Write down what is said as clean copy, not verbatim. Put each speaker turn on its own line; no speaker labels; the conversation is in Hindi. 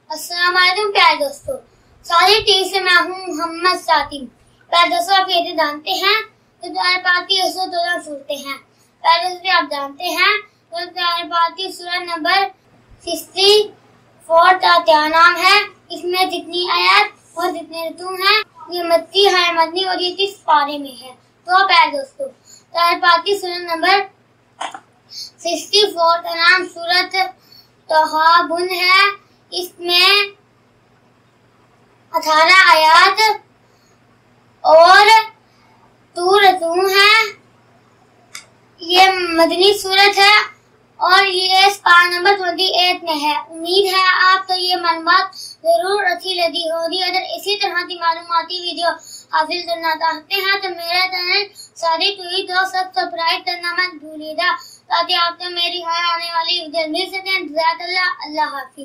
अस्सलाम वालेकुम प्यारे दोस्तों, सारी टीवी से मैं हूँ मोहम्मद सातिम। प्यारे दोस्तों, आप ये जानते हैं तो प्यारे पाक की 114 सूरतें हैं। प्यारे दोस्तों, आप जानते हैं तो प्यारे पाक की सूरह नंबर 64 का क्या नाम है। इसमें जितनी आयत और जितने ऋतु हैं ये मत्ती है मदनी और ये 30 पारे में है। तो प्यारे दोस्तों, प्यारे पाक की सूरह नंबर 64 का नाम सूरत तहाबुन है। इसमें 18 आयात और 2 ऋतु हैं। ये मदनी सूरत है और ये पारा नंबर 28 में है। उम्मीद है आपको ये मालूमात जरूर अच्छी लगी होगी। अगर इसी तरह की मालूमाती वीडियो हासिल करना चाहते हैं तो मेरा चैनल सारी ट्वीट और सब्सक्राइब करना मत भूलिएगा, ताकि आपको मेरी हर आने वाली वीडियो मिल सके। अल्लाह हाफिज।